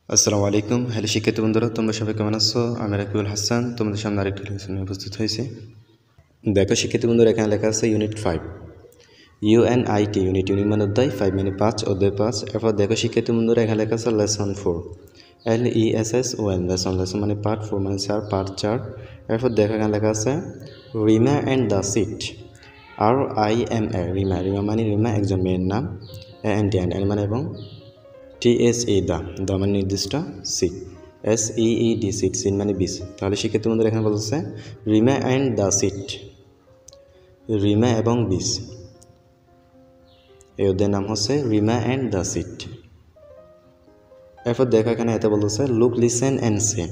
আসসালামু আলাইকুম। হ্যালো শিক্ষার্থী বন্ধুরা, তোমরা সবাই কেমন আছো? আমি রাকিবুল হাসান তোমাদের সামনে আরেকটি লেসন নিয়ে উপস্থিত হয়েছি। দেখো শিক্ষার্থী বন্ধুরা, এখানে লেখা আছে ইউনিট 5 ইউএনআইটি ইউনিট মানে অধ্যায় 5 মানে 5 অধ্যায় 5। এরপর দেখো শিক্ষার্থী বন্ধুরা, এখানে লেখা আছে লেসন 4 LESSON লেসন মানে পার্ট 4 মানে 4 পার্ট 4। এরপর দেখো এখানে লেখা আছে Rima and the seat RIMA Rima মানে রিমা একজন মেয়ের নাম, অ্যান্ড মানে এবং TSA দা মানে নির্দিষ্ট, সিট SEED সিট মানে 20। তাহলে শিক্ষার্থী বন্ধুরা এখানে বলছে Rima and the seat, Rima এবং 20, এই অধ্যায়ের নাম হচ্ছে রিমা অ্যান্ড দ্য সিট। এরপর দেখো এখানে এতে বলতেছে look listen and say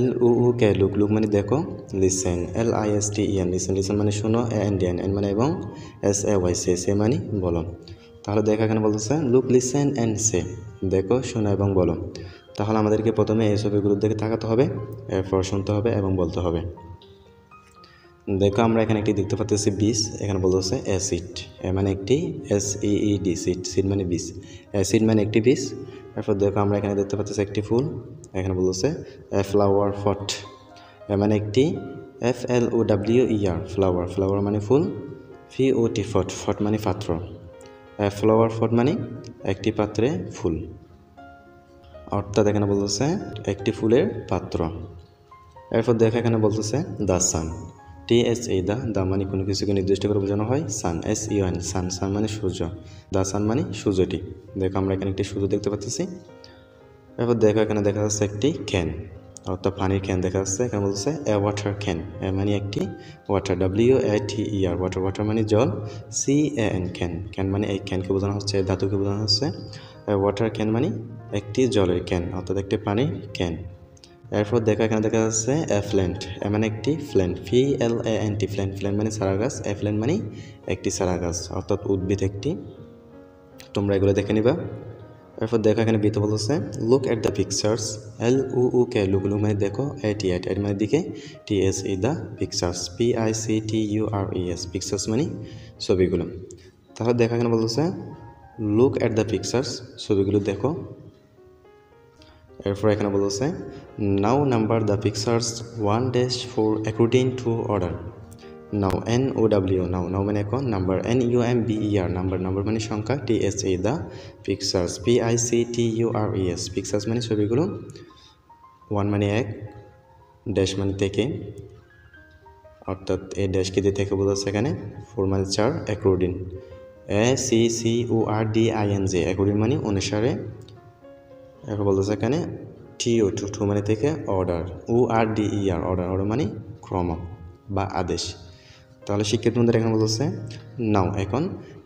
LUK look মানে দেখো, লিসেন LISTEN লিসেন মানে শোনো, অ্যান্ড মানে এবং SAY সে মানে বলো। তাহলে দেখো এখানে বলতেছে লুক লিসেন অ্যান্ড সে, দেখো শোনো এবং বলো। তাহলে আমাদেরকে প্রথমে এই ছবিগুলোর দিকে তাকাতে হবে, এরপর শুনতে হবে এবং বলতে হবে। দেখো আমরা এখানে একটি দেখতে পাচ্ছি 20, এখানে বলতেছে অ্যাসিড, মানে একটি SEED সিড মানে 20, অ্যাসিড মানে একটি 20। এরপর দেখো আমরা এখানে দেখতে পাচ্ছি একটি ফুল, এখানে বলতেছে ফ্লাওয়ার পট, মানে একটি FLOWER ফ্লাওয়ার মানে ফুল, POT ফট মানে পাত্র, ফ্লাওয়ার পট মানে একটি পাত্রে ফুল, অর্থাৎ এখানে বলতেছে একটি ফুলের পাত্র। এরপর দেখো এখানে বলতেছে দ্য সান TSA দা মানে কোনো কিছুকে নির্দিষ্ট করে বোঝানো হয়, সান SUN সান মানে সূর্য, দ্য সান মানে সূর্যটি। দেখো আমরা এখানে একটি সূর্য দেখতে পাচ্ছি। এরপর দেখো এখানে দেখা যাচ্ছে একটি ক্যান, অর্থাৎ পানির ক্যান দেখা যাচ্ছে। এখানে বলছে এ ওয়াটার ক্যান, মানে একটি ওয়াটার WATER ওয়াটার মানে জল, CAN ক্যান মানে এই ক্যানকে বোঝানো হচ্ছে, ধাতুকে বোঝানো হচ্ছে। ওয়াটার ক্যান মানে একটি জলের ক্যান, অর্থাৎ একটি পানির ক্যান। এরপর দেখো এখানে দেখা যাচ্ছে প্ল্যান্ট, মানে একটি প্ল্যান্ট PLANT প্ল্যান্ট মানে চারা গাছ, প্ল্যান্ট মানে একটি চারা গাছ, অর্থাৎ উদ্ভিদ একটি। তোমরা এগুলো দেখে নিবা। এরপর দেখো এখানে বিতে বলতেছে look at the pictures LUK look মানে দেখো, এট মানে দিকে, TSA the pictures PICTURES pictures মানে ছবিগুলো। তাহলে দেখো এখানে বলতেছে লুক এট দ্য পিকচার্স ছবিগুলো দেখো। এরপর এখানে বলতেছে now number the pictures 1-4 according to order. Now NOW now মানে এখন, নাম্বার NUMBER নাম্বার মানে সংখ্যা, TSA the pictures PICTURES pictures মানে ছবিগুলো, 1 মানে 1, ড্যাশ মানে থেকে, অর্থাৎ এই ড্যাশকে দিয়ে থেকে বোঝাচ্ছে এখানে, 4 মানে 4, অ্যাকর্ডিং ACCORDING অ্যাকর্ডিং মানে অনুসারে। এরপর বলতেছে এখানে TO মানে থেকে, অর্ডার ORDER অর্ডার মানে ক্রম বা আদেশ। তাহলে শিক্ষার্থী বন্ধুরা এখানে বলতেছে নাও এখন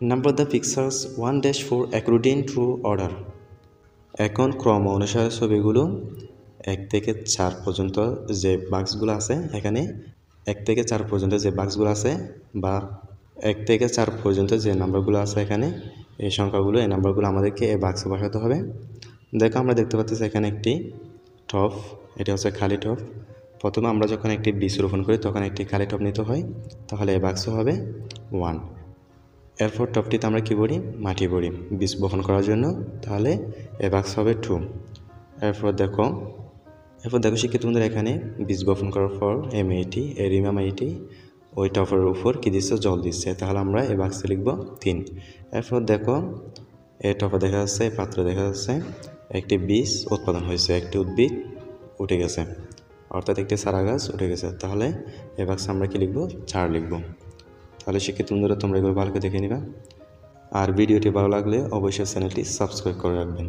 number the pictures 1-4 according to order. এখন ক্রম অনুসারে ছবিগুলো 1 থেকে 4 পর্যন্ত যে বাক্সগুলো আছে, এখানে 1 থেকে 4 পর্যন্ত যে বাক্সগুলো আছে, বা 1 থেকে 4 পর্যন্ত যে নাম্বারগুলো আছে এখানে, এই সংখ্যাগুলো, এই নাম্বারগুলো আমাদেরকে এই বাক্সে বসাতে হবে। দেখো আমরা দেখতে পাচ্ছি এখানে একটি টপ, এটা হচ্ছে খালি টপ। প্রথমে আমরা যখন একটি বীজ রোপণ করি তখন একটি খালি টপ নিতে হয়, তাহলে এই বাক্স হবে 1। এরপর টপটিতে আমরা কী ভরি, মাটি ভরি বীজ বপন করার জন্য, তাহলে এই বাক্স হবে 2। এরপর দেখো শিক্ষিত বন্ধুরা এখানে বীজ বপন করার পর এই মেয়েটি, এই রিমা মেয়েটি ওই টপের উপর কী দিচ্ছে, জল দিচ্ছে, তাহলে আমরা এই বাক্সে লিখব 3। এরপর দেখো এই টপে দেখা যাচ্ছে, এই পাত্রে দেখা যাচ্ছে একটি বীজ উৎপাদন হয়েছে, একটি উদ্ভিদ উঠে গেছে, অর্থাৎ একটি চারা গাছ উঠে গেছে, তাহলে এই বাক্সে আমরা কি লিখব, 4 লিখব। তাহলে শিক্ষিত বন্ধুরা তোমরা এগুলো ভালো করে দেখে নিবা। আর ভিডিওটি ভালো লাগলে অবশ্যই চ্যানেলটি সাবস্ক্রাইব করে রাখবেন।